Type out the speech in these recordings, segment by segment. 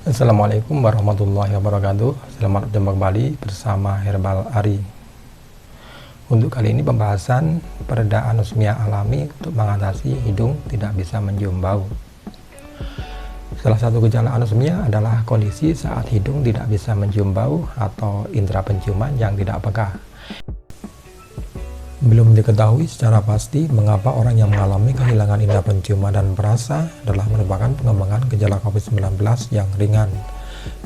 Assalamualaikum warahmatullahi wabarakatuh. Selamat berjumpa kembali bersama Herbal Ari. Untuk kali ini pembahasan pereda anosmia alami untuk mengatasi hidung tidak bisa mencium bau. Salah satu gejala anosmia adalah kondisi saat hidung tidak bisa mencium bau atau indera penciuman yang tidak peka. Belum diketahui secara pasti mengapa orang yang mengalami kehilangan indera penciuman dan perasa adalah merupakan pengembangan gejala COVID-19 yang ringan.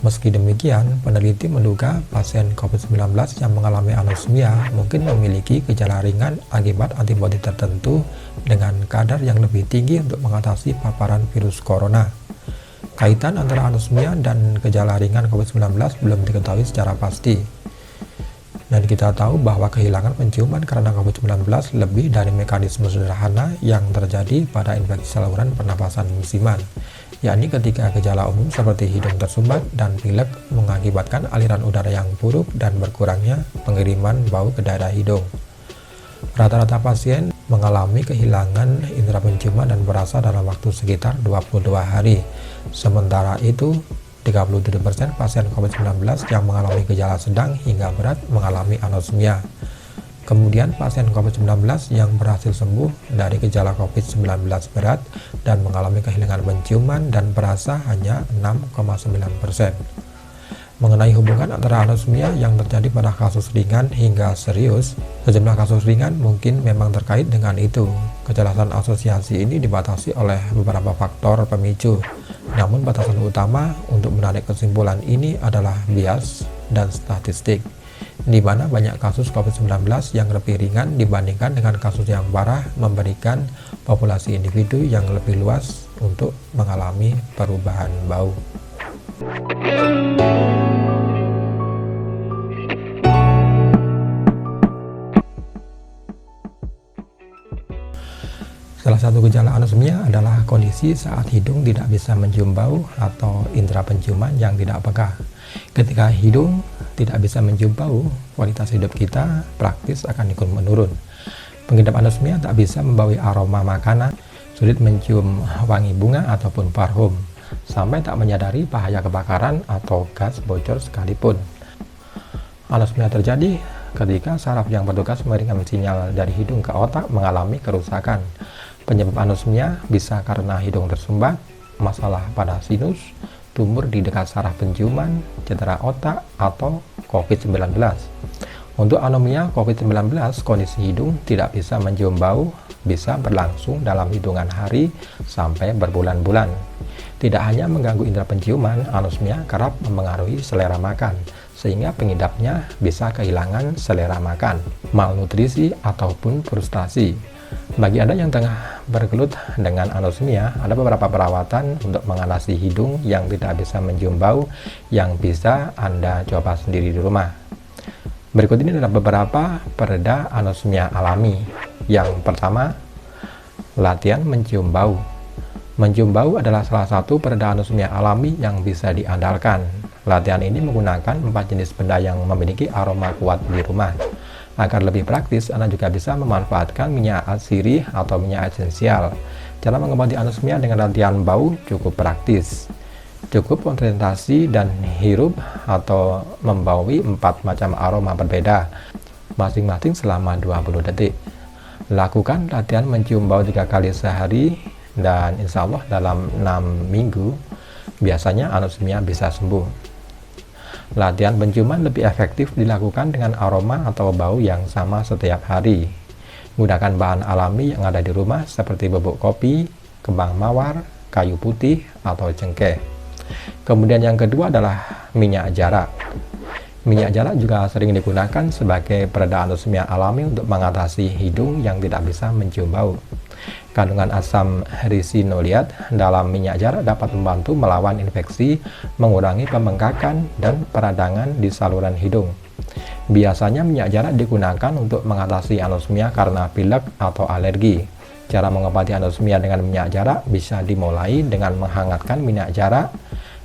Meski demikian, peneliti menduga pasien COVID-19 yang mengalami anosmia mungkin memiliki gejala ringan akibat antibodi tertentu dengan kadar yang lebih tinggi untuk mengatasi paparan virus corona. Kaitan antara anosmia dan gejala ringan COVID-19 belum diketahui secara pasti. Dan kita tahu bahwa kehilangan penciuman karena COVID-19 lebih dari mekanisme sederhana yang terjadi pada infeksi saluran pernapasan musiman, yakni ketika gejala umum seperti hidung tersumbat dan pilek mengakibatkan aliran udara yang buruk dan berkurangnya pengiriman bau ke daerah hidung. Rata-rata pasien mengalami kehilangan indera penciuman dan perasa dalam waktu sekitar 22 hari. Sementara itu, 37% pasien COVID-19 yang mengalami gejala sedang hingga berat mengalami anosmia. Kemudian pasien COVID-19 yang berhasil sembuh dari gejala COVID-19 berat dan mengalami kehilangan penciuman dan perasa hanya 6,9%. Mengenai hubungan antara anosmia yang terjadi pada kasus ringan hingga serius, sejumlah kasus ringan mungkin memang terkait dengan itu. Kejelasan asosiasi ini dibatasi oleh beberapa faktor pemicu. Namun batasan utama untuk menarik kesimpulan ini adalah bias dan statistik, di mana banyak kasus COVID-19 yang lebih ringan dibandingkan dengan kasus yang parah memberikan populasi individu yang lebih luas untuk mengalami perubahan bau. Salah satu gejala anosmia adalah kondisi saat hidung tidak bisa mencium bau atau indera penciuman yang tidak peka. Ketika hidung tidak bisa mencium bau, kualitas hidup kita praktis akan ikut menurun. Pengidap anosmia tak bisa membawa aroma makanan, sulit mencium wangi bunga ataupun parfum, sampai tak menyadari bahaya kebakaran atau gas bocor sekalipun. Anosmia terjadi ketika saraf yang bertugas mengirimkan sinyal dari hidung ke otak mengalami kerusakan. Penyebab anosmia bisa karena hidung tersumbat, masalah pada sinus, tumor di dekat saraf penciuman, cedera otak, atau COVID-19. Untuk anosmia COVID-19, kondisi hidung tidak bisa mencium bau bisa berlangsung dalam hitungan hari sampai berbulan-bulan. Tidak hanya mengganggu indera penciuman, anosmia kerap mempengaruhi selera makan, sehingga pengidapnya bisa kehilangan selera makan, malnutrisi, ataupun frustasi. Bagi Anda yang tengah bergelut dengan anosmia, ada beberapa perawatan untuk mengatasi hidung yang tidak bisa mencium bau yang bisa Anda coba sendiri di rumah. Berikut ini adalah beberapa pereda anosmia alami. Yang pertama, latihan mencium bau. Mencium bau adalah salah satu pereda anosmia alami yang bisa diandalkan. Latihan ini menggunakan 4 jenis benda yang memiliki aroma kuat di rumah. Agar lebih praktis, Anda juga bisa memanfaatkan minyak sirih atau minyak esensial. Cara mengobati anosmia dengan latihan bau cukup praktis. Cukup konsentrasi dan hirup atau membaui 4 macam aroma berbeda, masing-masing selama 20 detik. Lakukan latihan mencium bau 3 kali sehari dan insya Allah dalam 6 minggu, biasanya anosmia bisa sembuh. Latihan penciuman lebih efektif dilakukan dengan aroma atau bau yang sama setiap hari. Gunakan bahan alami yang ada di rumah seperti bubuk kopi, kembang mawar, kayu putih, atau cengkeh. Kemudian yang kedua adalah minyak jarak. Minyak jarak juga sering digunakan sebagai pereda anosmia alami untuk mengatasi hidung yang tidak bisa mencium bau. Kandungan asam risinoliat dalam minyak jarak dapat membantu melawan infeksi, mengurangi pembengkakan dan peradangan di saluran hidung. Biasanya minyak jarak digunakan untuk mengatasi anosmia karena pilek atau alergi. Cara mengobati anosmia dengan minyak jarak bisa dimulai dengan menghangatkan minyak jarak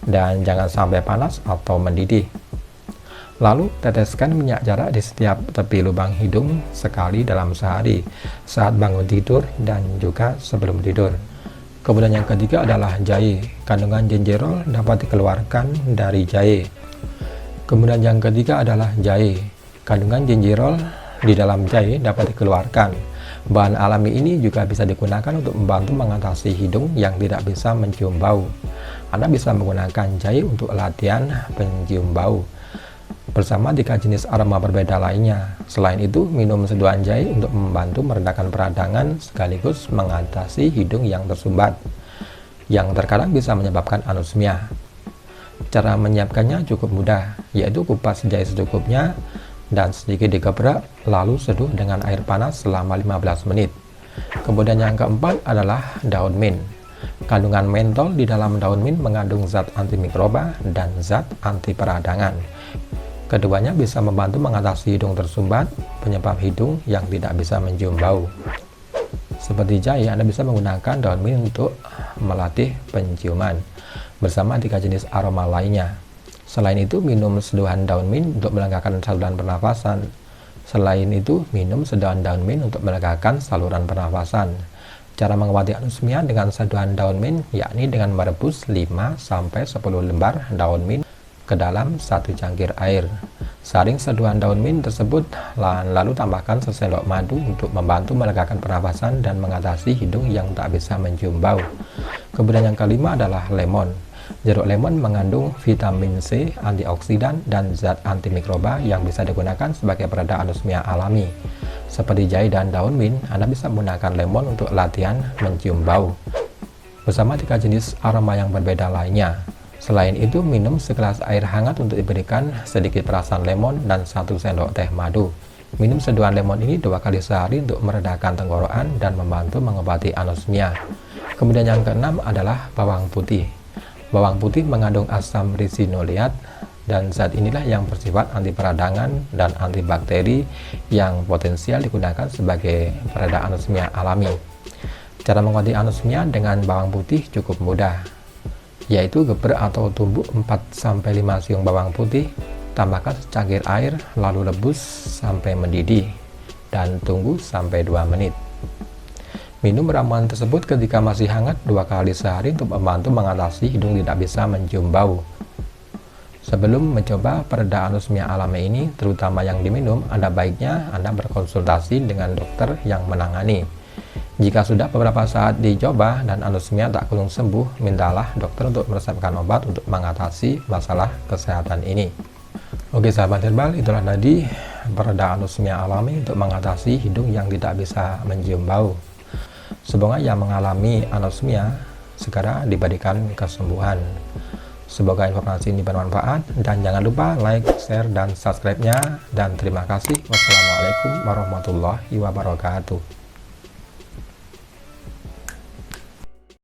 dan jangan sampai panas atau mendidih. Lalu teteskan minyak jarak di setiap tepi lubang hidung sekali dalam sehari, saat bangun tidur dan juga sebelum tidur. Kemudian yang ketiga adalah jahe. Kandungan gingerol dapat dikeluarkan dari jahe. Kemudian yang ketiga adalah jahe. Kandungan gingerol di dalam jahe dapat dikeluarkan. Bahan alami ini juga bisa digunakan untuk membantu mengatasi hidung yang tidak bisa mencium bau. Anda bisa menggunakan jahe untuk latihan pencium bau bersama 3 jenis aroma berbeda lainnya. Selain itu, minum seduhan jahe untuk membantu meredakan peradangan sekaligus mengatasi hidung yang tersumbat, yang terkadang bisa menyebabkan anosmia. Cara menyiapkannya cukup mudah, yaitu kupas jahe secukupnya dan sedikit digeprek, lalu seduh dengan air panas selama 15 menit. Kemudian yang keempat adalah daun mint. Kandungan mentol di dalam daun mint mengandung zat antimikroba dan zat anti peradangan. Keduanya bisa membantu mengatasi hidung tersumbat, penyebab hidung yang tidak bisa mencium bau. Seperti jahe, Anda bisa menggunakan daun mint untuk melatih penciuman bersama 3 jenis aroma lainnya. Selain itu, minum seduhan daun mint untuk melegakan saluran pernafasan. Selain itu, minum seduhan daun mint untuk melegakan saluran pernafasan. Cara mengobati anosmia dengan seduhan daun mint yakni dengan merebus 5-10 lembar daun mint ke dalam 1 cangkir air. Saring seduhan daun mint tersebut, lalu tambahkan sesendok madu untuk membantu melegakan pernafasan dan mengatasi hidung yang tak bisa mencium bau. Kemudian yang kelima adalah lemon. Jeruk lemon mengandung vitamin C, antioksidan, dan zat antimikroba yang bisa digunakan sebagai pereda anosmia alami. Seperti jahe dan daun mint, Anda bisa menggunakan lemon untuk latihan mencium bau bersama 3 jenis aroma yang berbeda lainnya. Selain itu, minum segelas air hangat untuk diberikan sedikit perasan lemon dan 1 sendok teh madu. Minum seduhan lemon ini 2 kali sehari untuk meredakan tenggorokan dan membantu mengobati anosmia. Kemudian yang keenam adalah bawang putih. Bawang putih mengandung asam resinoliat dan zat inilah yang bersifat anti peradangan dan antibakteri yang potensial digunakan sebagai pereda anosmia alami. Cara mengobati anosmia dengan bawang putih cukup mudah, yaitu geprek atau tumbuk 4-5 siung bawang putih, tambahkan secangkir air, lalu rebus sampai mendidih dan tunggu sampai 2 menit. Minum ramuan tersebut ketika masih hangat 2 kali sehari untuk membantu mengatasi hidung tidak bisa mencium bau. Sebelum mencoba pereda anosmia alami ini, terutama yang diminum, Anda baiknya Anda berkonsultasi dengan dokter yang menangani. Jika sudah beberapa saat dicoba dan anosmia tak kunjung sembuh, mintalah dokter untuk meresepkan obat untuk mengatasi masalah kesehatan ini. Oke sahabat herbal, itulah tadi pereda anosmia alami untuk mengatasi hidung yang tidak bisa mencium bau. Semoga yang mengalami anosmia segera diberikan kesembuhan. Semoga informasi ini bermanfaat dan jangan lupa like, share, dan subscribe-nya. Dan terima kasih. Wassalamualaikum warahmatullahi wabarakatuh.